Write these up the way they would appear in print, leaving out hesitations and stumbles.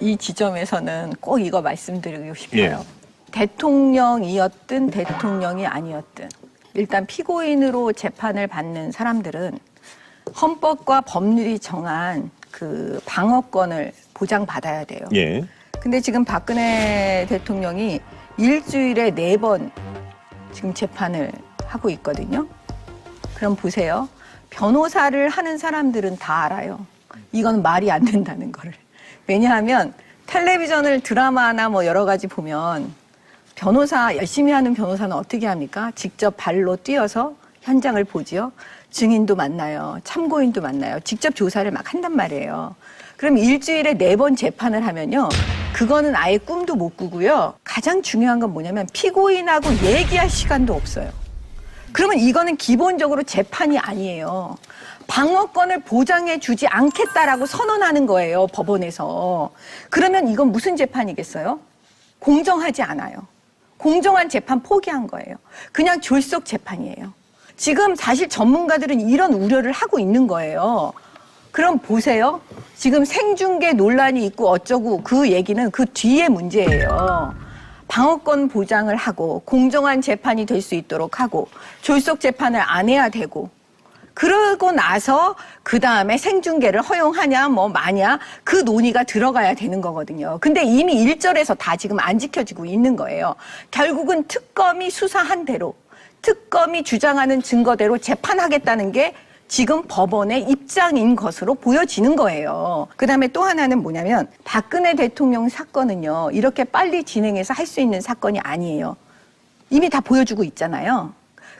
이 지점에서는 꼭 이거 말씀드리고 싶어요. 예. 대통령이었든 대통령이 아니었든 일단 피고인으로 재판을 받는 사람들은 헌법과 법률이 정한 그 방어권을 보장받아야 돼요. 예. 근데 지금 박근혜 대통령이 일주일에 4번 지금 재판을 하고 있거든요. 그럼 보세요. 변호사를 하는 사람들은 다 알아요. 이건 말이 안 된다는 거를. 왜냐하면 텔레비전을 드라마나 뭐 여러 가지 보면 변호사 열심히 하는 변호사는 어떻게 합니까? 직접 발로 뛰어서 현장을 보지요. 증인도 만나요. 참고인도 만나요. 직접 조사를 막 한단 말이에요. 그럼 일주일에 4번 재판을 하면요. 그거는 아예 꿈도 못 꾸고요. 가장 중요한 건 뭐냐면 피고인하고 얘기할 시간도 없어요. 그러면 이거는 기본적으로 재판이 아니에요. 방어권을 보장해 주지 않겠다라고 선언하는 거예요, 법원에서. 그러면 이건 무슨 재판이겠어요? 공정하지 않아요. 공정한 재판 포기한 거예요. 그냥 졸속 재판이에요. 지금 사실 전문가들은 이런 우려를 하고 있는 거예요. 그럼 보세요. 지금 생중계 논란이 있고 어쩌고 그 얘기는 그 뒤에 문제예요. 방어권 보장을 하고 공정한 재판이 될 수 있도록 하고 졸속 재판을 안 해야 되고 그러고 나서 그 다음에 생중계를 허용하냐 뭐 마냐 그 논의가 들어가야 되는 거거든요. 근데 이미 1절에서 다 지금 안 지켜지고 있는 거예요. 결국은 특검이 수사한 대로 특검이 주장하는 증거대로 재판하겠다는 게 지금 법원의 입장인 것으로 보여지는 거예요. 그다음에 또 하나는 뭐냐면 박근혜 대통령 사건은요. 이렇게 빨리 진행해서 할 수 있는 사건이 아니에요. 이미 다 보여주고 있잖아요.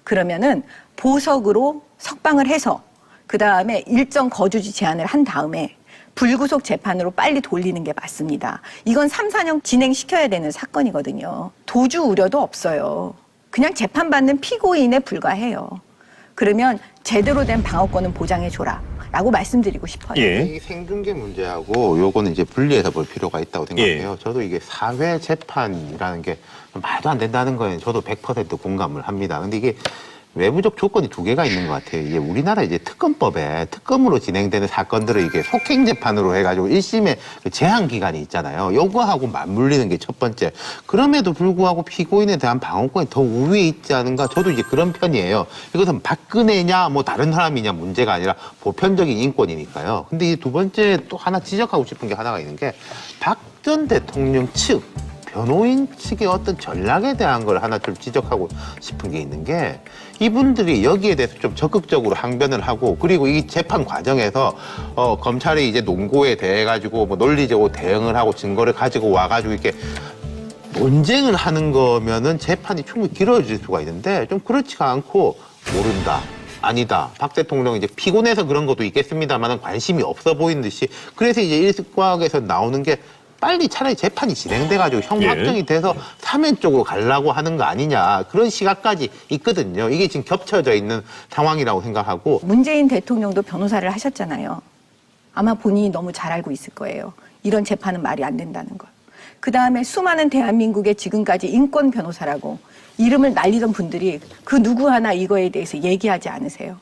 그러면은 보석으로 석방을 해서 그다음에 일정 거주지 제한을 한 다음에 불구속 재판으로 빨리 돌리는 게 맞습니다. 이건 3, 4년 진행시켜야 되는 사건이거든요. 도주 우려도 없어요. 그냥 재판받는 피고인에 불과해요. 그러면 제대로 된 방어권은 보장해줘라 라고 말씀드리고 싶어요. 예. 이 생중계 문제하고 요거는 이제 분리해서 볼 필요가 있다고 생각해요. 저도 이게 사회 재판이라는 게 말도 안 된다는 거에 저도 100% 공감을 합니다. 근데 이게 외부적 조건이 2개가 있는 것 같아요. 이게 우리나라 이제 특검법에 특검으로 진행되는 사건들을 이게 속행재판으로 해가지고 1심에 제한 기간이 있잖아요. 요거하고 맞물리는 게 첫 번째. 그럼에도 불구하고 피고인에 대한 방어권이 더 우위에 있지 않은가? 저도 이제 그런 편이에요. 이것은 박근혜냐 뭐 다른 사람이냐 문제가 아니라 보편적인 인권이니까요. 근데 이 두 번째 또 하나 지적하고 싶은 게 하나가 있는 게 박 전 대통령 측 변호인 측의 어떤 전략에 대한 걸 하나 좀 지적하고 싶은 게 있는 게 이분들이 여기에 대해서 좀 적극적으로 항변을 하고 그리고 이 재판 과정에서 검찰이 이제 논고에 대해 가지고 뭐 논리적으로 대응을 하고 증거를 가지고 와가지고 이렇게 논쟁을 하는 거면은 재판이 충분히 길어질 수가 있는데 좀 그렇지가 않고 모른다. 아니다. 박 대통령이 이제 피곤해서 그런 것도 있겠습니다만은 관심이 없어 보이는 듯이 그래서 이제 일각에서 나오는 게 빨리 차라리 재판이 진행돼가지고 형 확정이 돼서 사면 쪽으로 가려고 하는 거 아니냐 그런 시각까지 있거든요. 이게 지금 겹쳐져 있는 상황이라고 생각하고 문재인 대통령도 변호사를 하셨잖아요. 아마 본인이 너무 잘 알고 있을 거예요. 이런 재판은 말이 안 된다는 걸. 그다음에 수많은 대한민국의 지금까지 인권 변호사라고 이름을 날리던 분들이 그 누구 하나 이거에 대해서 얘기하지 않으세요.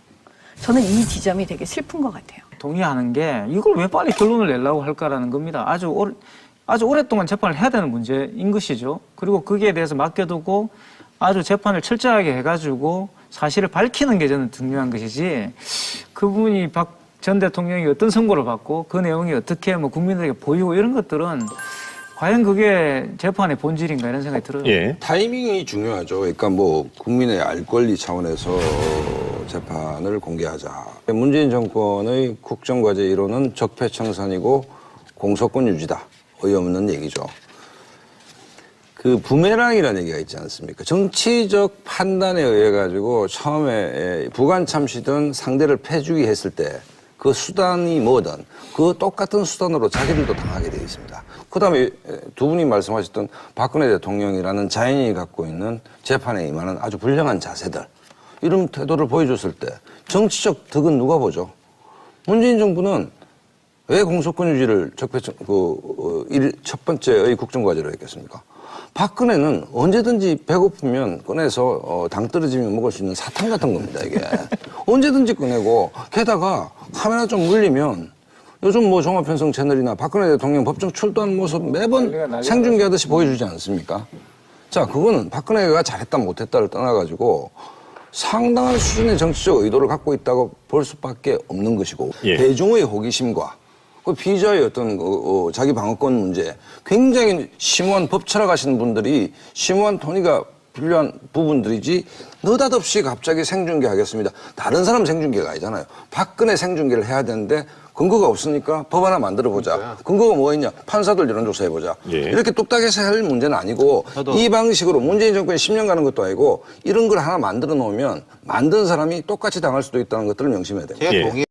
저는 이 지점이 되게 슬픈 것 같아요. 동의하는 게 이걸 왜 빨리 결론을 내려고 할까라는 겁니다. 아주 오랫동안 재판을 해야 되는 문제인 것이죠. 그리고 거기에 대해서 맡겨두고 아주 재판을 철저하게 해가지고 사실을 밝히는 게 저는 중요한 것이지 그분이 박 전 대통령이 어떤 선고를 받고 그 내용이 어떻게 뭐 국민들에게 보이고 이런 것들은 과연 그게 재판의 본질인가 이런 생각이 들어요. 예. 타이밍이 중요하죠. 그러니까 뭐 국민의 알 권리 차원에서 재판을 공개하자. 문재인 정권의 국정과제 1호는 적폐청산이고 공소권 유지다. 어이없는 얘기죠. 그 부메랑이라는 얘기가 있지 않습니까? 정치적 판단에 의해 가지고 처음에 부관참시든 상대를 패주기 했을 때 그 수단이 뭐든 그 똑같은 수단으로 자기들도 당하게 되어 있습니다. 그다음에 두 분이 말씀하셨던 박근혜 대통령이라는 자연인이 갖고 있는 재판에 임하는 아주 불량한 자세들 이런 태도를 보여줬을 때 정치적 득은 누가 보죠? 문재인 정부는 왜 공소권 유지를 첫 번째의 국정과제로 했겠습니까? 박근혜는 언제든지 배고프면 꺼내서 당 떨어지면 먹을 수 있는 사탕 같은 겁니다, 이게. 언제든지 꺼내고, 게다가 카메라 좀 물리면 요즘 뭐 종합편성 채널이나 박근혜 대통령 법정 출두한 모습 매번 생중계하듯이 보여주지 않습니까? 자, 그거는 박근혜가 잘했다 못했다를 떠나가지고 상당한 수준의 정치적 의도를 갖고 있다고 볼 수밖에 없는 것이고 예. 대중의 호기심과 그 피의자의 어떤 자기 방어권 문제 굉장히 심오한 법 철학하시는 분들이 심오한 토의가 필요한 부분들이지 느닷없이 갑자기 생중계하겠습니다. 다른 사람 생중계가 아니잖아요. 박근혜 생중계를 해야 되는데 근거가 없으니까 법 하나 만들어보자. 근거가 뭐가 있냐. 판사들 여론조사 해보자. 예. 이렇게 뚝딱해서 할 문제는 아니고 이 방식으로 문재인 정권이 10년 가는 것도 아니고 이런 걸 하나 만들어 놓으면 만든 사람이 똑같이 당할 수도 있다는 것들을 명심해야 됩니다. 제가 예. 동의